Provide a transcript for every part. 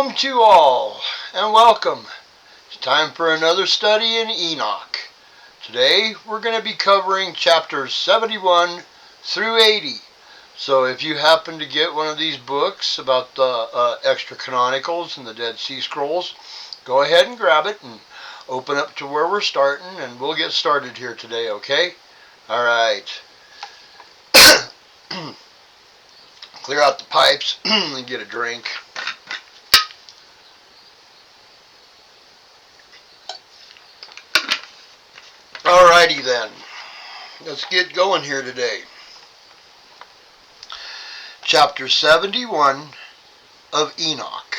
Shalom to all, and welcome. It's time for another study in Enoch. Today, we're going to be covering chapters 71 through 80. So if you happen to get one of these books about the Extra-canonicals and the Dead Sea Scrolls, go ahead and grab it and open up to where we're starting, and we'll get started here today, okay? Alright. Clear out the pipes and get a drink. Alrighty then, let's get going here today. Chapter 71 of Enoch.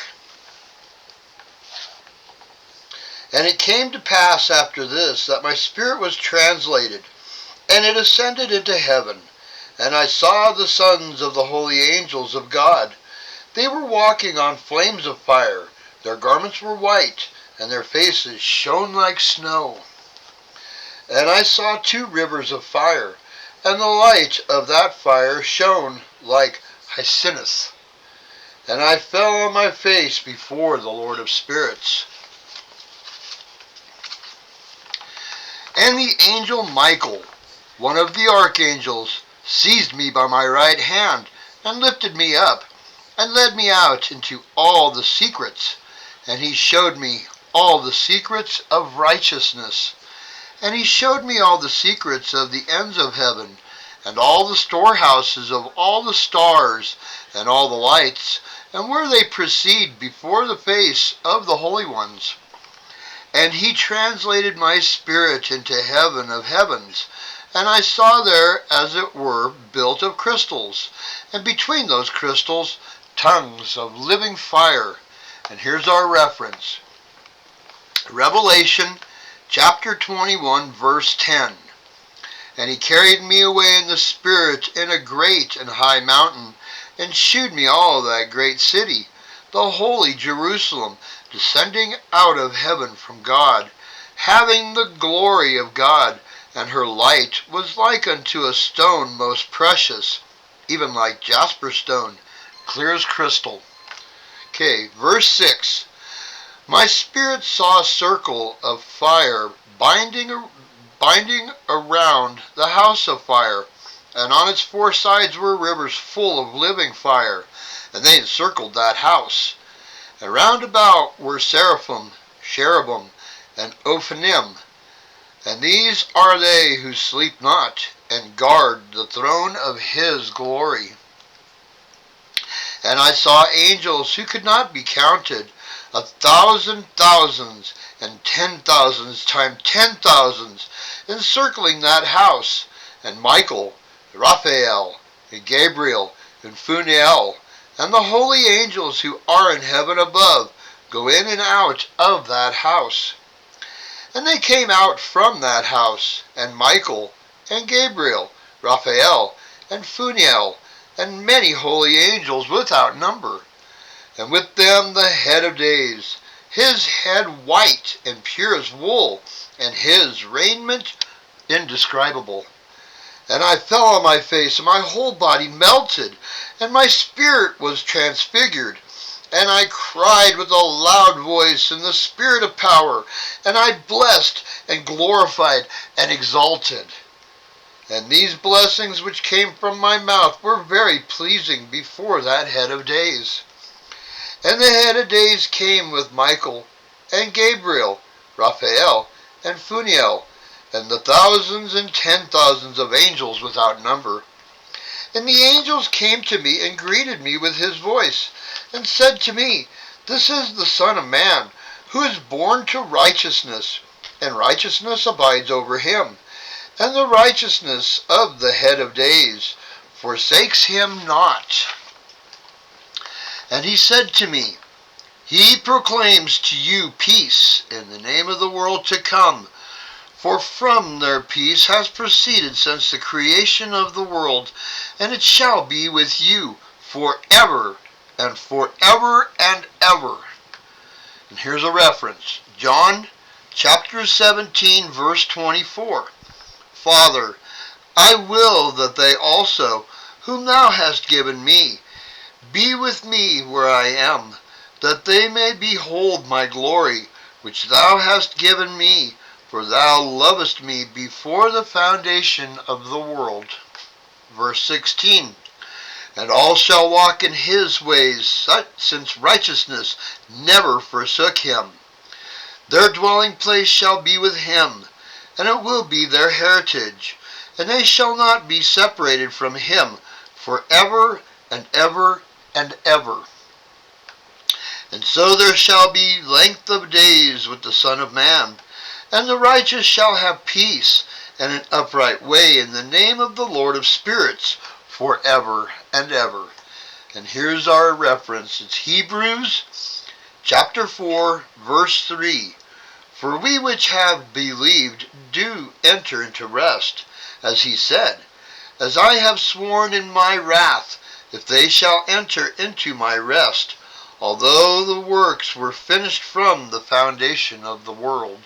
And it came to pass after this that my spirit was translated, and it ascended into heaven, and I saw the sons of the holy angels of God. They were walking on flames of fire, their garments were white, and their faces shone like snow. And I saw two rivers of fire, and the light of that fire shone like hyacinth. And I fell on my face before the Lord of spirits. And the angel Michael, one of the archangels, seized me by my right hand, and lifted me up, and led me out into all the secrets. And he showed me all the secrets of righteousness. And he showed me all the secrets of the ends of heaven, and all the storehouses of all the stars, and all the lights, and where they proceed before the face of the holy ones. And he translated my spirit into heaven of heavens, and I saw there, as it were, built of crystals, and between those crystals, tongues of living fire. And here's our reference. Revelation chapter 21, verse 10. And he carried me away in the spirit in a great and high mountain, and shewed me all that great city, the holy Jerusalem, descending out of heaven from God, having the glory of God, and her light was like unto a stone most precious, even like jasper stone, clear as crystal. Okay, verse 6. My spirit saw a circle of fire binding around the house of fire, and on its four sides were rivers full of living fire, and they encircled that house. And round about were seraphim, cherubim, and ophanim, and these are they who sleep not, and guard the throne of his glory. And I saw angels who could not be counted, 1,000 thousands, and 10,000s times 10,000s, encircling that house, and Michael, Raphael, and Gabriel, and Puniel, and the holy angels who are in heaven above, go in and out of that house. And they came out from that house, and Michael, and Gabriel, Raphael, and Puniel, and many holy angels without number. And with them the head of days, his head white and pure as wool, and his raiment indescribable. And I fell on my face, and my whole body melted, and my spirit was transfigured. And I cried with a loud voice in the spirit of power, and I blessed and glorified and exalted. And these blessings which came from my mouth were very pleasing before that head of days. And the head of days came with Michael, and Gabriel, Raphael, and Puniel, and the thousands and 10,000s of angels without number. And the angels came to me and greeted me with his voice, and said to me, This is the Son of Man, who is born to righteousness, and righteousness abides over him. And the righteousness of the head of days forsakes him not. And he said to me, He proclaims to you peace in the name of the world to come, for from there peace has proceeded since the creation of the world, and it shall be with you forever and forever and ever. And here's a reference. John chapter 17, verse 24. Father, I will that they also, whom thou hast given me, be with me where I am, that they may behold my glory, which thou hast given me, for thou lovest me before the foundation of the world. Verse 16, and all shall walk in his ways, since righteousness never forsook him. Their dwelling place shall be with him, and it will be their heritage, and they shall not be separated from him forever and ever and ever. And so there shall be length of days with the Son of Man, and the righteous shall have peace and an upright way in the name of the Lord of spirits forever and ever. And here's our reference. It's Hebrews chapter 4, verse 3. For we which have believed do enter into rest, as he said, as I have sworn in my wrath, if they shall enter into my rest, although the works were finished from the foundation of the world.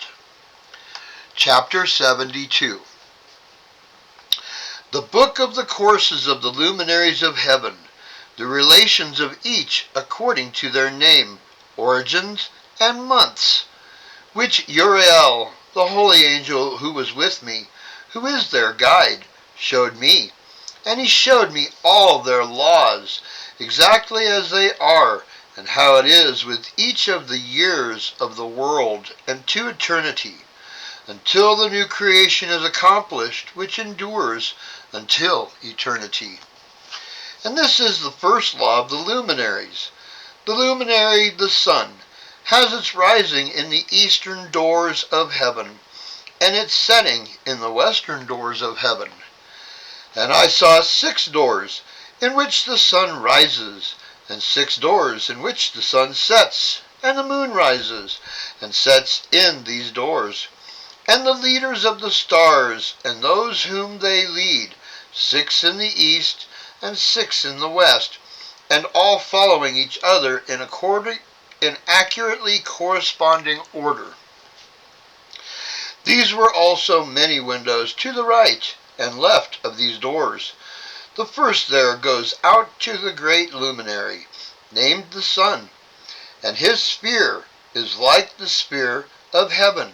Chapter 72. The book of the courses of the luminaries of heaven, the relations of each according to their name, origins, and months, which Uriel, the holy angel who was with me, who is their guide, showed me. And he showed me all their laws, exactly as they are, and how it is with each of the years of the world, and to eternity, until the new creation is accomplished, which endures until eternity. And this is the first law of the luminaries. The luminary, the sun, has its rising in the eastern doors of heaven, and its setting in the western doors of heaven. And I saw 6 doors in which the sun rises, and 6 doors in which the sun sets, and the moon rises and sets in these doors. And the leaders of the stars, and those whom they lead, 6 in the east, and 6 in the west, and all following each other in accurately corresponding order. These were also many windows to the right and left of these doors. The first there goes out to the great luminary, named the sun, and his sphere is like the sphere of heaven,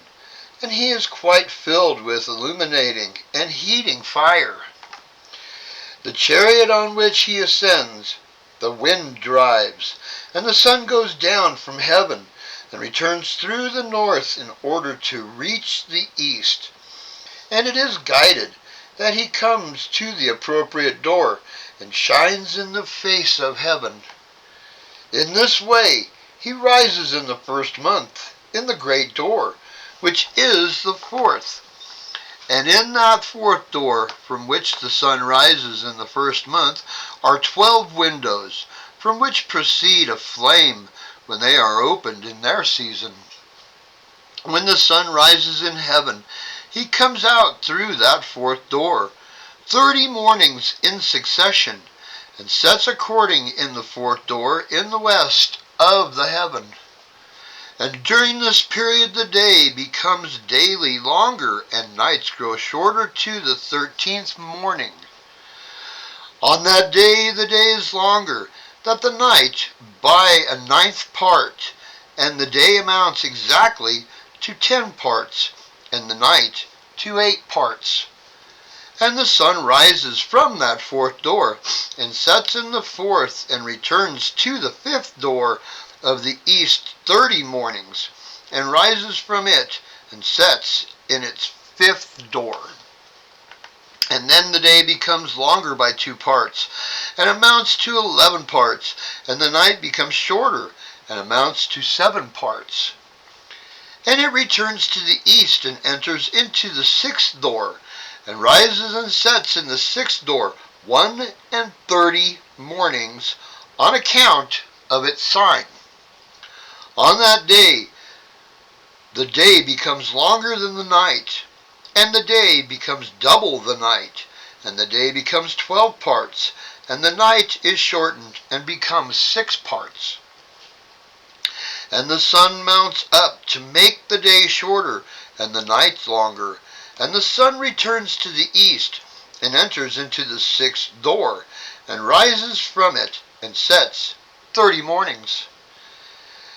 and he is quite filled with illuminating and heating fire. The chariot on which he ascends, the wind drives, and the sun goes down from heaven and returns through the north in order to reach the east. And it is guided that he comes to the appropriate door and shines in the face of heaven. In this way he rises in the first month, in the great door, which is the 4th. And in that 4th door, from which the sun rises in the first month, are 12 windows, from which proceed a flame when they are opened in their season. When the sun rises in heaven, he comes out through that 4th door, 30 mornings in succession, and sets according in the 4th door in the west of the heaven. And during this period the day becomes daily longer, and nights grow shorter to the 13th morning. On that day the day is longer, that the night by a 9th part, and the day amounts exactly to 10 parts, and the night to 8 parts. And the sun rises from that 4th door, and sets in the 4th, and returns to the 5th door of the east 30 mornings, and rises from it, and sets in its 5th door. And then the day becomes longer by 2 parts, and amounts to 11 parts, and the night becomes shorter, and amounts to 7 parts. And it returns to the east, and enters into the 6th door, and rises and sets in the 6th door 31 mornings, on account of its sign. On that day, the day becomes longer than the night, and the day becomes double the night, and the day becomes 12 parts, and the night is shortened and becomes 6 parts. And the sun mounts up to make the day shorter and the night longer, and the sun returns to the east and enters into the 6th door, and rises from it and sets 30 mornings.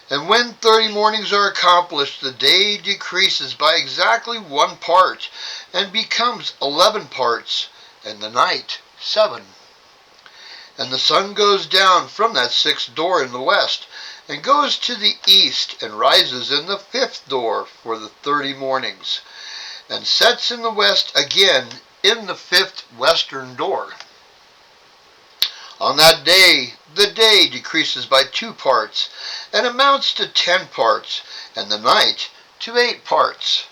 And when 30 mornings are accomplished, the day decreases by exactly 1 part, and becomes 11 parts, and the night 7. And the sun goes down from that 6th door in the west, and goes to the east, and rises in the 5th door for the 30 mornings, and sets in the west again in the 5th western door. On that day, the day decreases by 2 parts, and amounts to 10 parts, and the night to 8 parts.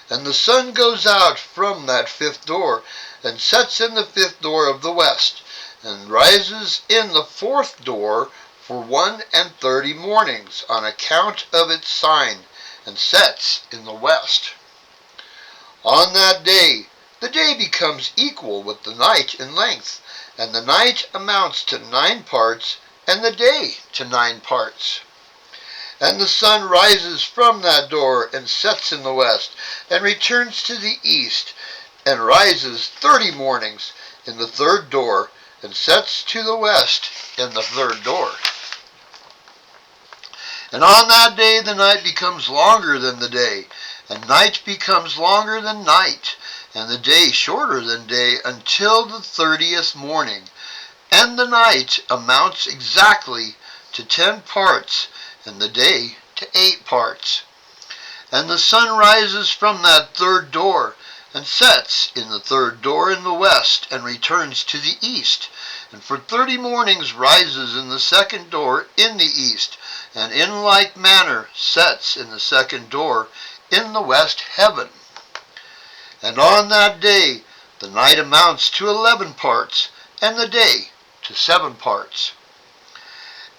And the sun goes out from that 5th door, and sets in the 5th door of the west, and rises in the 4th door for 31 mornings, on account of its sign, and sets in the west. On that day, the day becomes equal with the night in length, and the night amounts to 9 parts, and the day to 9 parts. And the sun rises from that door, and sets in the west, and returns to the east, and rises 30 mornings in the 3rd door, and sets to the west in the 3rd door. And on that day the night becomes longer than the day, and night becomes longer than night, and the day shorter than day, until the 30th morning. And the night amounts exactly to 10 parts, and the day to 8 parts. And the sun rises from that 3rd door, and sets in the 3rd door in the west, and returns to the east, and for 30 mornings rises in the 2nd door in the east, and in like manner sets in the 2nd door in the west heaven. And on that day the night amounts to 11 parts, and the day to 7 parts.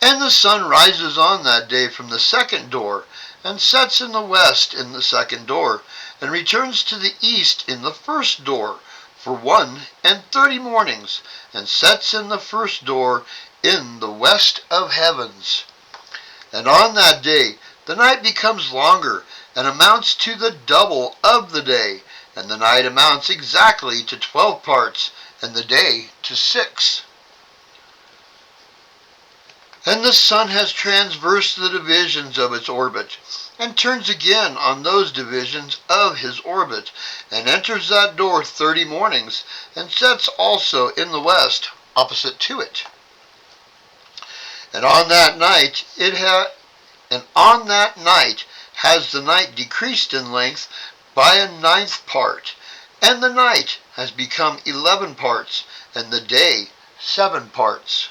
And the sun rises on that day from the 2nd door, and sets in the west in the 2nd door, and returns to the east in the 1st door for 31 mornings, and sets in the 1st door in the west of heavens. And on that day the night becomes longer, and amounts to the double of the day, and the night amounts exactly to 12 parts, and the day to 6. And the sun has traversed the divisions of its orbit, and turns again on those divisions of his orbit, and enters that door 30 mornings, and sets also in the west, opposite to it. And on that night has the night decreased in length by a 9th part, and the night has become 11 parts, and the day 7 parts.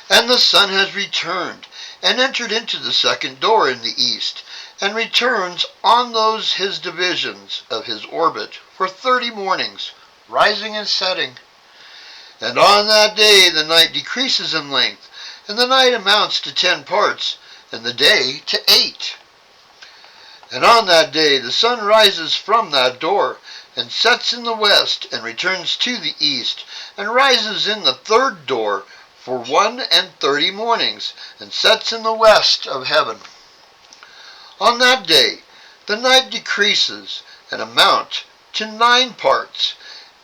And the sun has returned, and entered into the 2nd door in the east, and returns on those his divisions of his orbit for 30 mornings, rising and setting. And on that day the night decreases in length, and the night amounts to 10 parts, and the day to 8. And on that day the sun rises from that door, and sets in the west, and returns to the east, and rises in the 3rd door for 31 mornings, and sets in the west of heaven. On that day the night decreases, and amounts to 9 parts,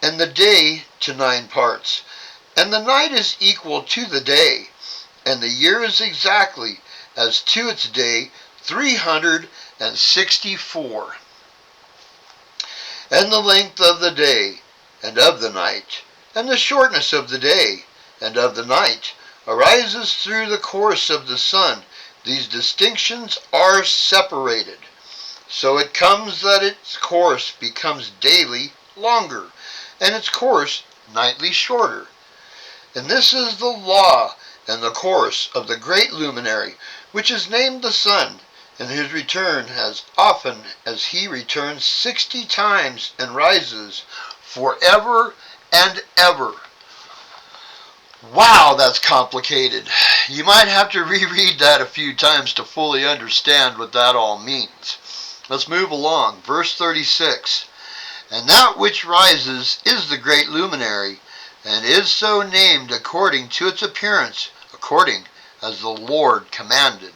and the day to 9 parts, and the night is equal to the day, and the year is exactly as to its day 364. And the length of the day and of the night, and the shortness of the day and of the night, arises through the course of the sun. These distinctions are separated. So it comes that its course becomes daily longer, and its course nightly shorter. And this is the law and the course of the great luminary, which is named the sun, and whose return as often as he returns 60 times, and rises forever and ever. Wow, that's complicated. You might have to reread that a few times to fully understand what that all means. Let's move along. Verse 36. And that which rises is the great luminary, and is so named according to its appearance, according as the Lord commanded.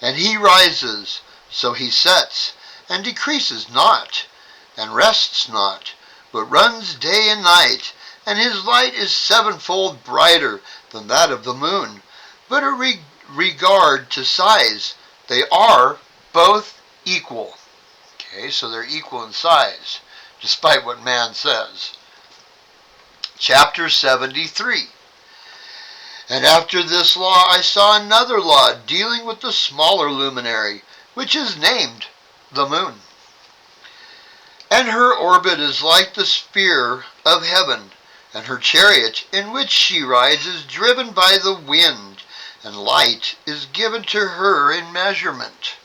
And he rises, so he sets, and decreases not, and rests not, but runs day and night, and his light is 7-fold brighter than that of the moon, but it regard to size, they are both equal. Okay, so they're equal in size, despite what man says. Chapter 73. And after this law I saw another law dealing with the smaller luminary, which is named the moon. And her orbit is like the sphere of heaven, and her chariot in which she rides is driven by the wind, and light is given to her in measurement.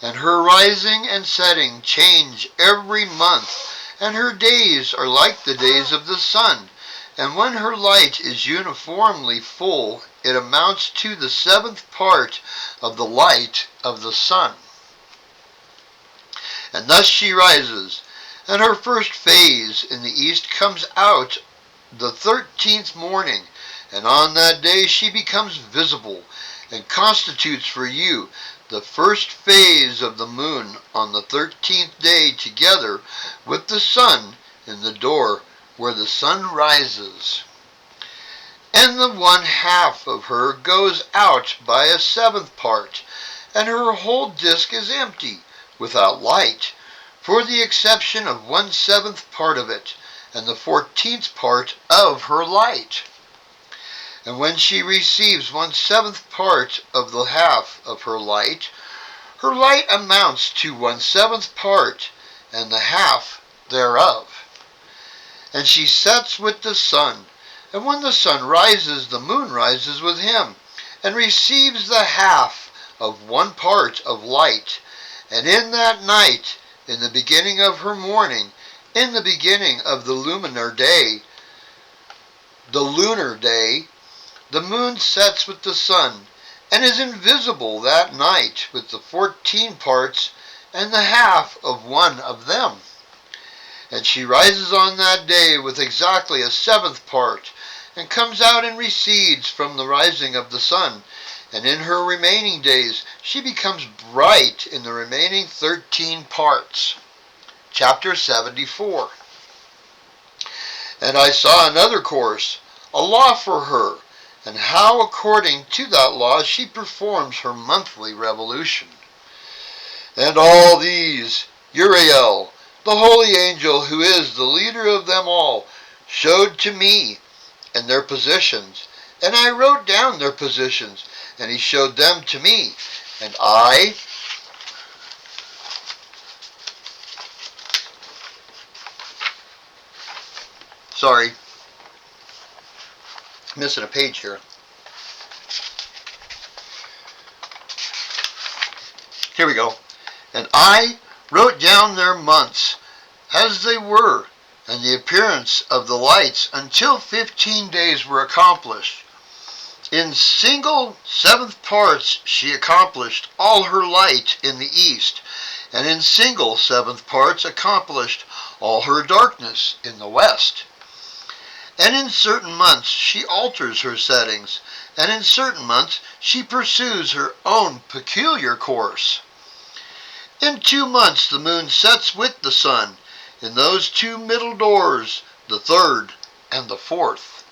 And her rising and setting change every month, and her days are like the days of the sun. And when her light is uniformly full, it amounts to the 7th part of the light of the sun. And thus she rises, and her first phase in the east comes out the 13th morning, and on that day she becomes visible, and constitutes for you the first phase of the moon on the 13th day, together with the sun in the door where the sun rises. And the 1/2 of her goes out by a 7th part, and her whole disk is empty, without light, for the exception of 1/7 part of it, and the 14th part of her light. And when she receives 1/7 part of the half of her light amounts to 1/7 part, and the half thereof. And she sets with the sun, and when the sun rises, the moon rises with him, and receives the half of 1 part of light. And in that night, in the beginning of her morning, in the beginning of the lunar day, the moon sets with the sun, and is invisible that night with the 14 parts and the half of 1 of them. And she rises on that day with exactly a 7th part, and comes out and recedes from the rising of the sun. And in her remaining days she becomes bright in the remaining 13 parts. Chapter 74. And I saw another course, a law for her, and how according to that law she performs her monthly revolution. And all these Uriel, the holy angel who is the leader of them all, showed to me and their positions, and I wrote down their positions, and he showed them to me, and I missing a page here. Here we go. And I wrote down their months as they were, and the appearance of the lights, until 15 days were accomplished. In single 7th parts she accomplished all her light in the east, and in single 7th parts accomplished all her darkness in the west. And in certain months she alters her settings, and in certain months she pursues her own peculiar course. In 2 months the moon sets with the sun, in those 2 middle doors, the 3rd and the 4th.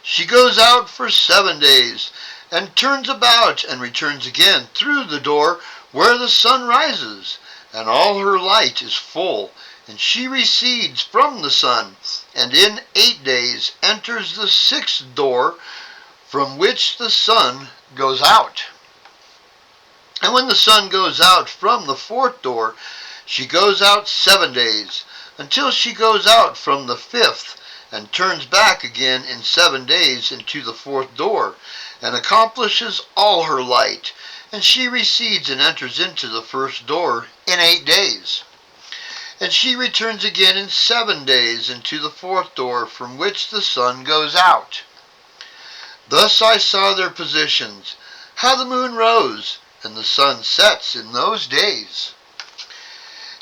She goes out for 7 days, and turns about, and returns again through the door where the sun rises, and all her light is full, and she recedes from the sun, and in 8 days enters the 6th door, from which the sun goes out. And when the sun goes out from the 4th door, she goes out 7 days, until she goes out from the 5th, and turns back again in 7 days into the 4th door, and accomplishes all her light, and she recedes and enters into the 1st door in 8 days. And she returns again in 7 days into the 4th door, from which the sun goes out. Thus I saw their positions, how the moon rose, and the sun sets in those days.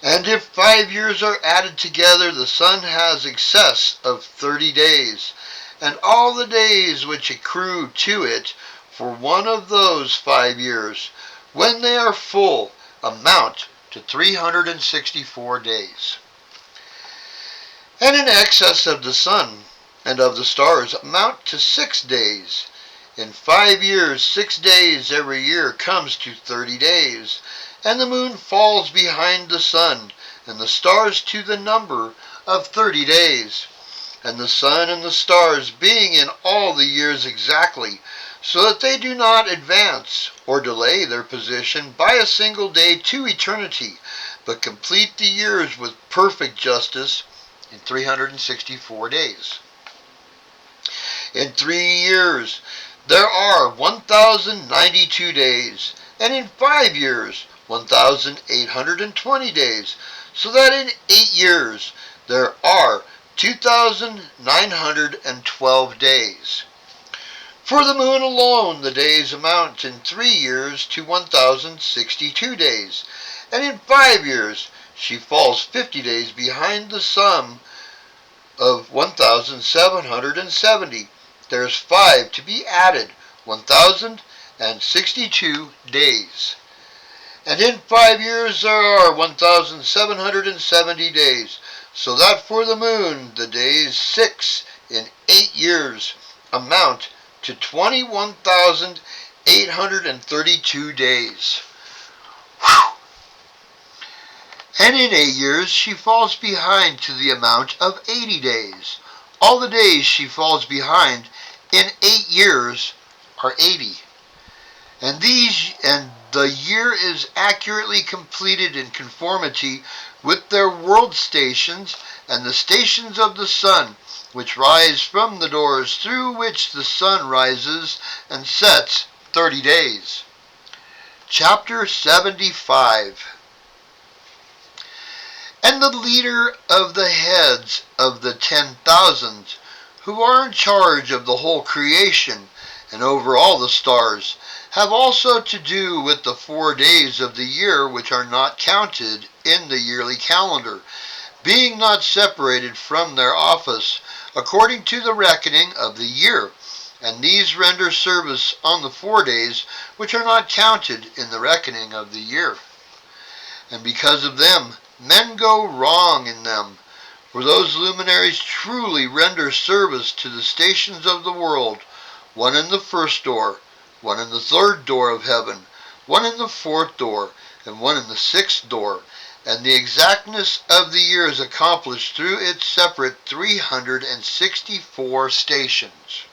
And if 5 years are added together, the sun has excess of 30 days, and all the days which accrue to it for one of those 5 years, when they are full, amount to 364 days. And in excess of the sun and of the stars amount to 6 days. In 5 years, 6 days every year comes to 30 days, and the moon falls behind the sun, and the stars to the number of 30 days. And the sun and the stars being in all the years exactly, so that they do not advance or delay their position by a single day to eternity, but complete the years with perfect justice in 364 days. In 3 years there are 1,092 days, and in 5 years 1,820 days, so that in 8 years there are 2,912 days. For the moon alone the days amount in 3 years to 1,062 days, and in 5 years she falls 50 days behind the sum of 1,770. There is 5 to be added, 1,062 days. And in 5 years there are 1,770 days, so that for the moon the days 6 in 8 years amount to 21,832 days. Whew. And in 8 years she falls behind to the amount of 80 days. All the days she falls behind in 8 years are 80. And the year is accurately completed in conformity with their world stations and the stations of the sun, which rise from the doors through which the sun rises and sets 30 days. Chapter 75. And the leader of the heads of the 10,000, who are in charge of the whole creation and over all the stars, have also to do with the 4 days of the year which are not counted in the yearly calendar, being not separated from their office according to the reckoning of the year. And these render service on the 4 days which are not counted in the reckoning of the year. And because of them men go wrong in them. For those luminaries truly render service to the stations of the world, one in the first door, one in the third door of heaven, one in the fourth door, and one in the sixth door, and the exactness of the year is accomplished through its separate 364 stations.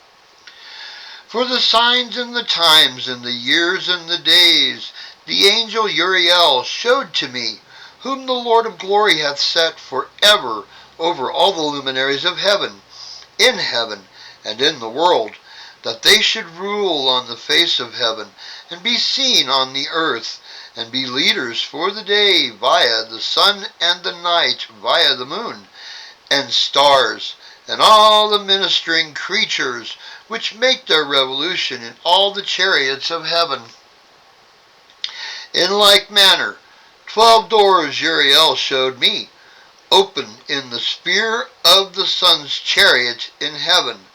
For the signs and the times and the years and the days the angel Uriel showed to me, whom the Lord of glory hath set for ever over all the luminaries of heaven, in heaven and in the world, that they should rule on the face of heaven, and be seen on the earth, and be leaders for the day via the sun, and the night via the moon, and stars, and all the ministering creatures which make their revolution in all the chariots of heaven. In like manner 12 doors Uriel showed me, open in the sphere of the sun's chariot in heaven,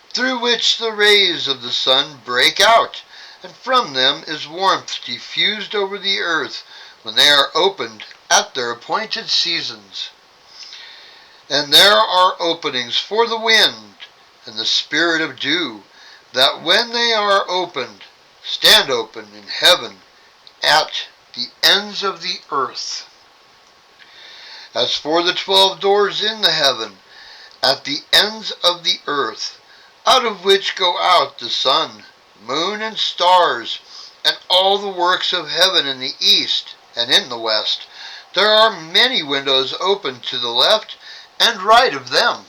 through which the rays of the sun break out, and from them is warmth diffused over the earth when they are opened at their appointed seasons. And there are openings for the wind and the spirit of dew, that when they are opened, stand open in heaven at the ends of the earth. As for the 12 doors in the heaven, at the ends of the earth, out of which go out the sun, moon, and stars, and all the works of heaven in the east and in the west, there are many windows open to the left and right of them.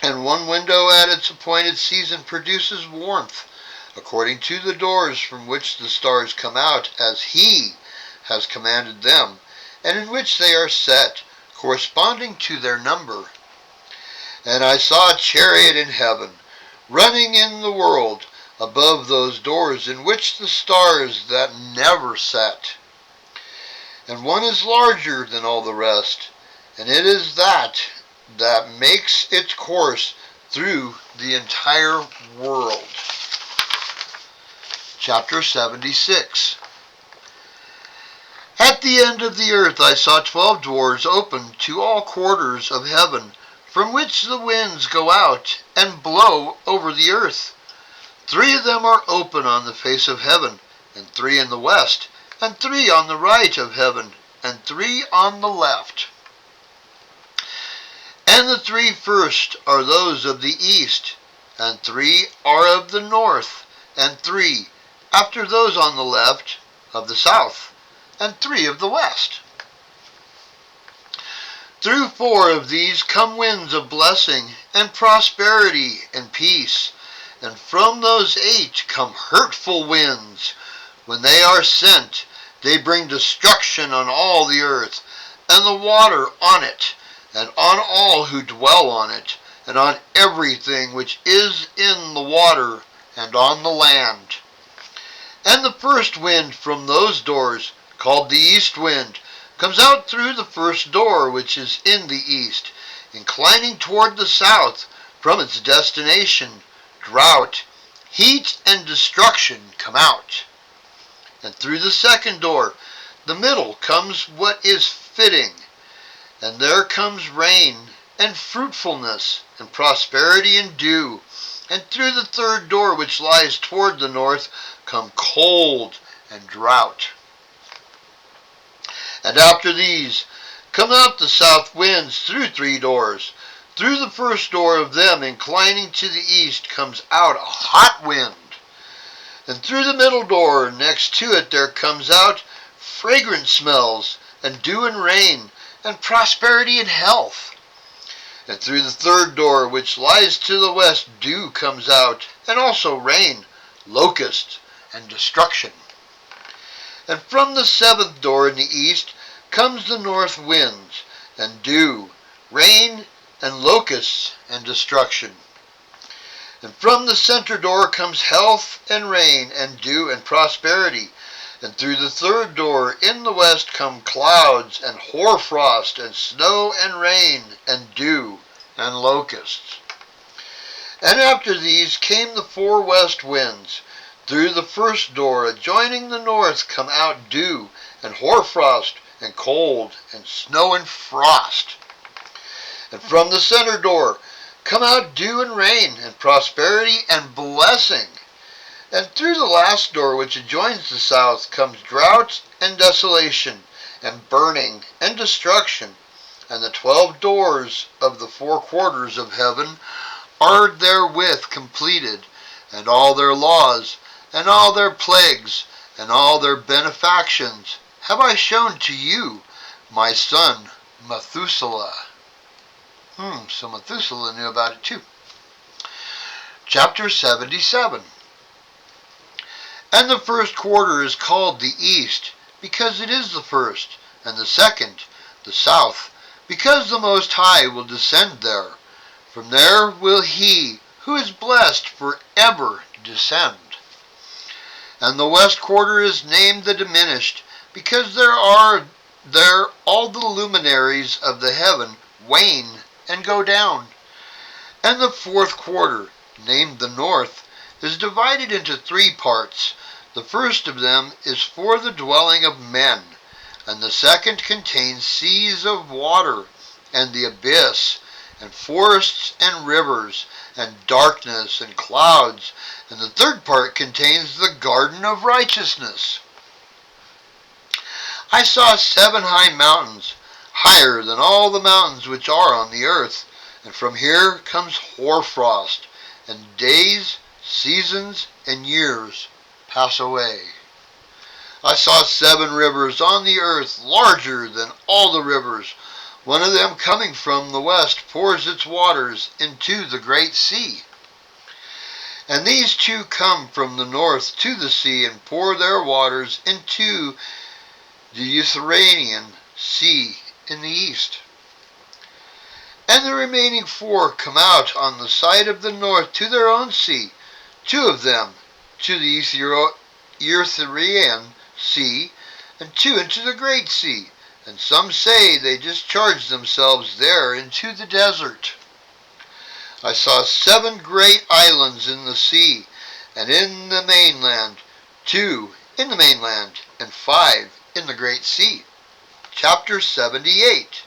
And one window at its appointed season produces warmth, according to the doors from which the stars come out, as he has commanded them, and in which they are set, corresponding to their number. And I saw a chariot in heaven, running in the world, above those doors in which the stars that never set. And one is larger than all the rest, and it is that makes its course through the entire world. Chapter 76. At the end of the earth I saw 12 doors open to all quarters of heaven, from which the winds go out and blow over the earth. 3 of them are open on the face of heaven, and 3 in the west, and 3 on the right of heaven, and 3 on the left. And the 3 first are those of the east, and 3 are of the north, and 3 after those on the left of the south, and 3 of the west. Through 4 of these come winds of blessing, and prosperity, and peace. And from those 8 come hurtful winds. When they are sent, they bring destruction on all the earth, and the water on it, and on all who dwell on it, and on everything which is in the water, and on the land. And the first wind from those doors, called the east wind, comes out through the first door which is in the east, inclining toward the south. From its destination, drought, heat, and destruction come out. And through the second door, the middle, comes what is fitting, and there comes rain, and fruitfulness, and prosperity, and dew. And through the third door, which lies toward the north, come cold and drought. And after these come out the south winds through 3 doors. Through the first door of them, inclining to the east, comes out a hot wind. And through the middle door next to it there comes out fragrant smells, and dew and rain, and prosperity and health. And through the third door, which lies to the west, dew comes out, and also rain, locusts, and destruction. And from the 7th door in the east comes the north winds, and dew, rain, and locusts, and destruction. And from the center door comes health, and rain, and dew, and prosperity. And through the third door in the west come clouds, and hoarfrost, and snow, and rain, and dew, and locusts. And after these came the 4 west winds. Through the first door adjoining the north come out dew, and hoarfrost, and cold, and snow, and frost. And from the center door come out dew and rain, and prosperity, and blessing. And through the last door, which adjoins the south, comes drought, and desolation, and burning, and destruction. And the 12 doors of the 4 quarters of heaven are therewith completed, and all their laws, and all their plagues, and all their benefactions have I shown to you, my son Methuselah. So Methuselah knew about it too. Chapter 77. And the first quarter is called the east, because it is the first, and the second, the south, because the Most High will descend there. From there will he who is blessed forever descend. And the west quarter is named the diminished, because there all the luminaries of the heaven wane and go down. And the 4th quarter, named the north, is divided into 3 parts. The first of them is for the dwelling of men, and the second contains seas of water, and the abyss, and forests and rivers, and darkness and clouds, and the third part contains the garden of righteousness. I saw 7 high mountains, higher than all the mountains which are on the earth, and from here comes hoarfrost, and days, seasons, and years pass away. I saw 7 rivers on the earth, larger than all the rivers. One of them, coming from the west, pours its waters into the great sea. And these 2 come from the north to the sea, and pour their waters into the Euphratean Sea in the east. And the remaining 4 come out on the side of the north to their own sea, 2 of them to the Euphratean Sea, and 2 into the great sea. And some say they discharge themselves there into the desert. I saw 7 great islands in the sea, and in the mainland, 2 in the mainland, and 5 in the great sea. Chapter 78.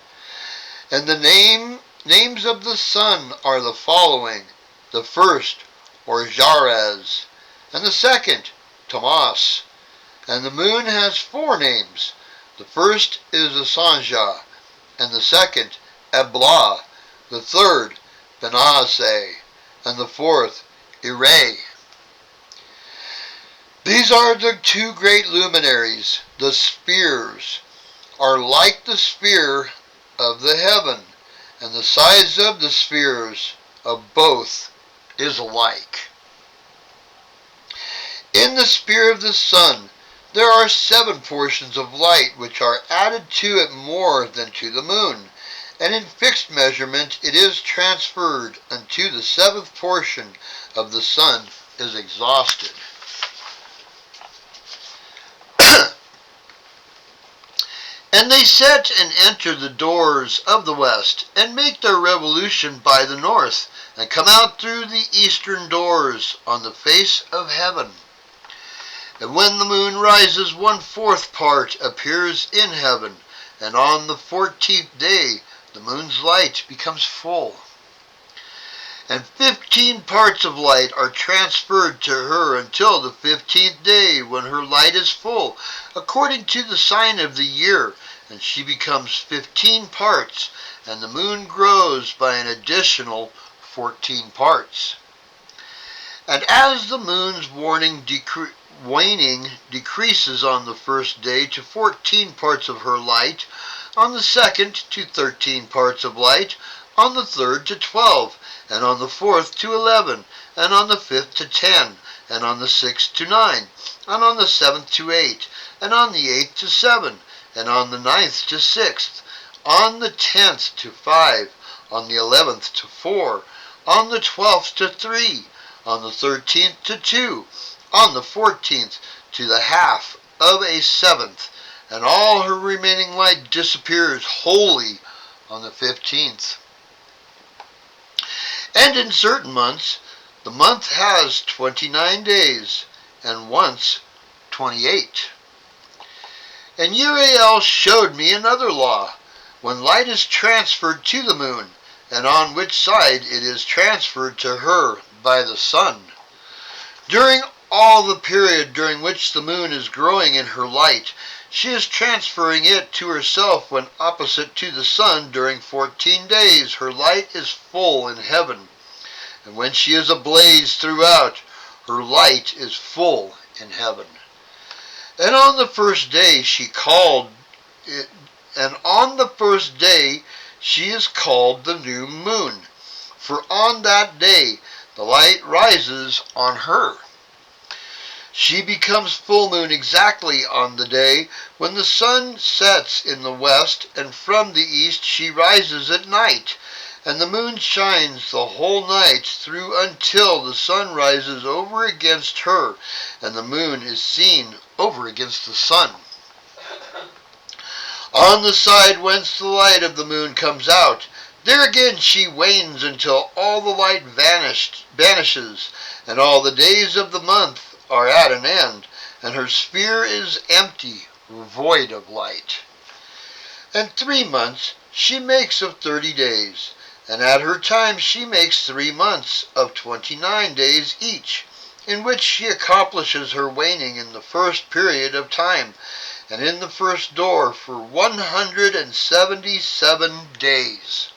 And the names of the sun are the following. The first, or Jares, and the second, Tamas. And the moon has 4 names. The first is Asanja, and the second, Ebla, the third, Benazze, and the fourth, Ire. These are the 2 great luminaries. The spheres are like the sphere of the heaven, and the size of the spheres of both is alike. In the sphere of the sun there are 7 portions of light, which are added to it more than to the moon, and in fixed measurement it is transferred until the 7th portion of the sun is exhausted. And they set and enter the doors of the west, and make their revolution by the north, and come out through the eastern doors on the face of heaven. And when the moon rises, 1/4 part appears in heaven, and on the 14th day the moon's light becomes full. And 15 parts of light are transferred to her until the 15th day, when her light is full, according to the sign of the year, and she becomes 15 parts, and the moon grows by an additional 14 parts. And as the moon's waning decreases on the first day to 14 parts of her light, on the second to 13 parts of light, on the third to 12, and on the fourth to 11, and on the 5th to 10, and on the 6th to 9, and on the 7th to 8, and on the 8th to 7, and on the 9th to 6th, on the 10th to 5, on the 11th to 4, on the 12th to 3, on the 13th to 2, on the 14th to the half of a 7th, and all her remaining light disappears wholly on the 15th. And in certain months, the month has 29 days, and once 28. And Uriel showed me another law, when light is transferred to the moon, and on which side it is transferred to her by the sun. During all the period during which the moon is growing in her light, she is transferring it to herself when opposite to the sun. During 14 days her light is full in heaven, and when she is ablaze throughout, her light is full in heaven. And on the first day she is called the new moon, for on that day the light rises on her. She becomes full moon exactly on the day when the sun sets in the west, and from the east she rises at night, and the moon shines the whole night through until the sun rises over against her, and the moon is seen over against the sun. On the side whence the light of the moon comes out, there again she wanes until all the light vanishes, and all the days of the month are at an end, and her sphere is empty, void of light. And 3 months she makes of 30 days, and at her time she makes 3 months of 29 days each, in which she accomplishes her waning in the first period of time, and in the first door for 177 days.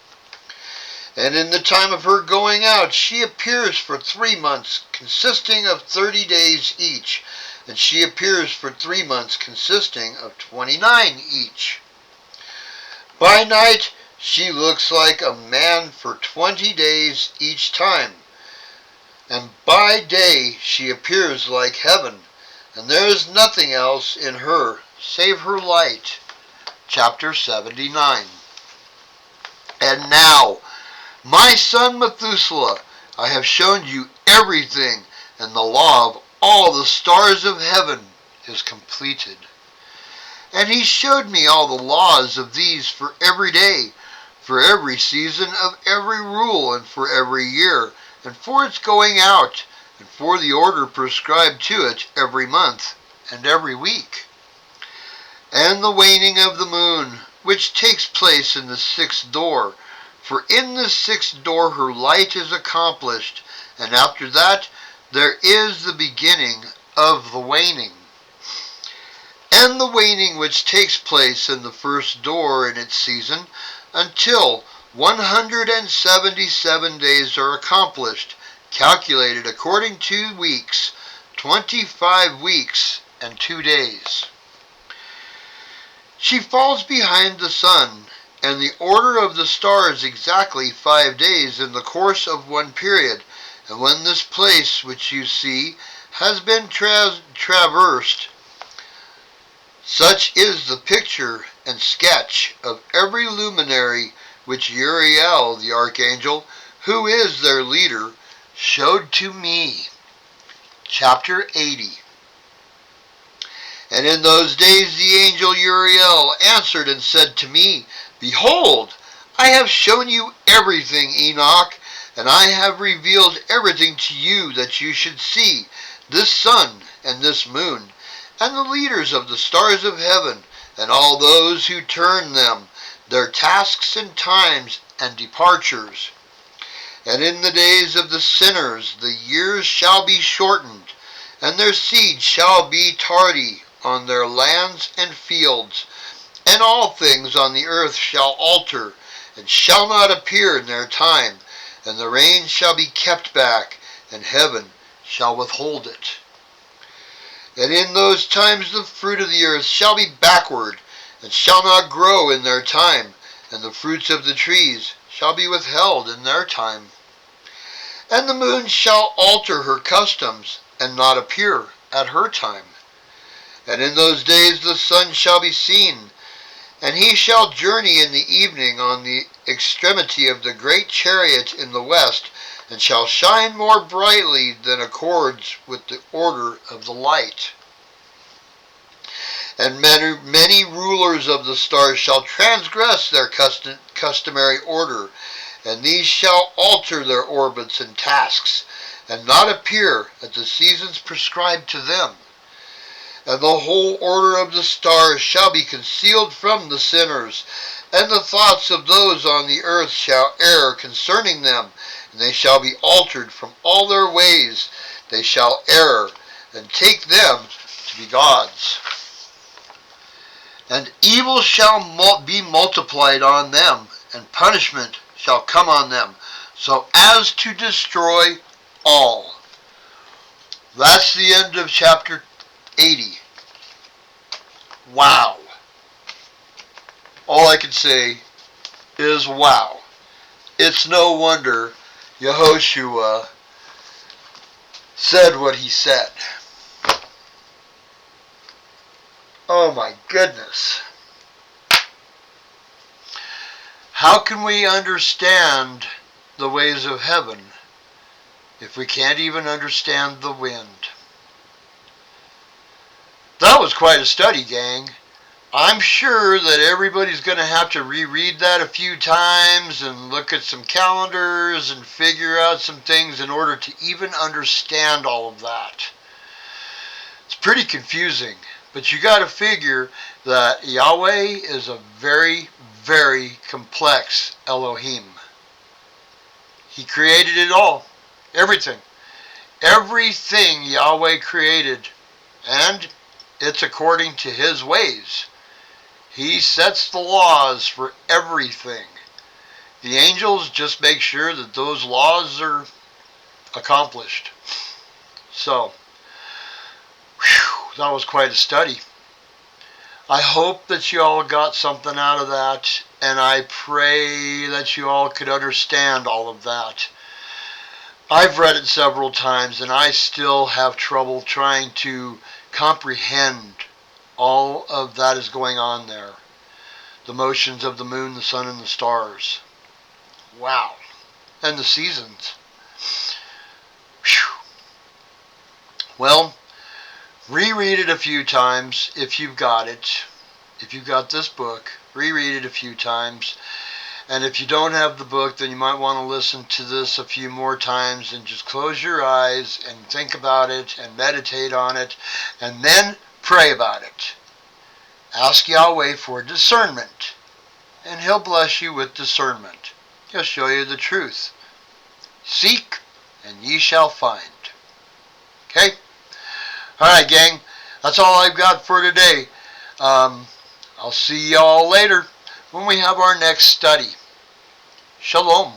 And in the time of her going out she appears for 3 months, consisting of 30 days each, and she appears for 3 months, consisting of 29 each. By night she looks like a man for 20 days each time, and by day she appears like heaven, and there is nothing else in her save her light. Chapter 79. And now, my son Methuselah, I have shown you everything, and the law of all the stars of heaven is completed. And he showed me all the laws of these for every day, for every season of every rule, and for every year, and for its going out, and for the order prescribed to it every month and every week. And the waning of the moon, which takes place in the 6th door, for in the 6th door her light is accomplished, and after that there is the beginning of the waning. And the waning which takes place in the first door in its season, until 177 days are accomplished, calculated according to weeks, 25 weeks and 2 days. She falls behind the sun, and the order of the stars exactly 5 days in the course of one period, and when this place which you see has been traversed, such is the picture and sketch of every luminary which Uriel the archangel, who is their leader, showed to me. Chapter 80. And in those days the angel Uriel answered and said to me, Behold, I have shown you everything, Enoch, and I have revealed everything to you that you should see, this sun and this moon, and the leaders of the stars of heaven, and all those who turn them, their tasks and times and departures. And in the days of the sinners the years shall be shortened, and their seed shall be tardy on their lands and fields, and all things on the earth shall alter, and shall not appear in their time, and the rain shall be kept back, and heaven shall withhold it. And in those times the fruit of the earth shall be backward, and shall not grow in their time, and the fruits of the trees shall be withheld in their time. And the moon shall alter her customs, and not appear at her time. And in those days the sun shall be seen, and he shall journey in the evening on the extremity of the great chariot in the west, and shall shine more brightly than accords with the order of the light. And many rulers of the stars shall transgress their customary order, and these shall alter their orbits and tasks, and not appear at the seasons prescribed to them. And the whole order of the stars shall be concealed from the sinners, and the thoughts of those on the earth shall err concerning them, and they shall be altered from all their ways. They shall err, and take them to be gods. And evil shall be multiplied on them, and punishment shall come on them, so as to destroy all. That's the end of chapter 80. Wow. All I can say is wow. It's no wonder Yehoshua said what he said. Oh my goodness. How can we understand the ways of heaven if we can't even understand the wind? That was quite a study, gang. I'm sure that everybody's going to have to reread that a few times and look at some calendars and figure out some things in order to even understand all of that. It's pretty confusing, but you got to figure that Yahweh is a very, very complex Elohim. He created it all. Everything. Everything Yahweh created, and it's according to His ways. He sets the laws for everything. The angels just make sure that those laws are accomplished. So, that was quite a study. I hope that you all got something out of that, and I pray that you all could understand all of that. I've read it several times, and I still have trouble trying to comprehend all of that is going on there. The motions of the moon, the sun, and the stars. Wow. And the seasons. Whew. Well, reread it a few times if you've got it. If you've got this book, reread it a few times. And if you don't have the book, then you might want to listen to this a few more times and just close your eyes and think about it and meditate on it and then pray about it. Ask Yahweh for discernment, and He'll bless you with discernment. He'll show you the truth. Seek and ye shall find. Okay? Alright, gang. That's all I've got for today. I'll see y'all later when we have our next study. Shalom.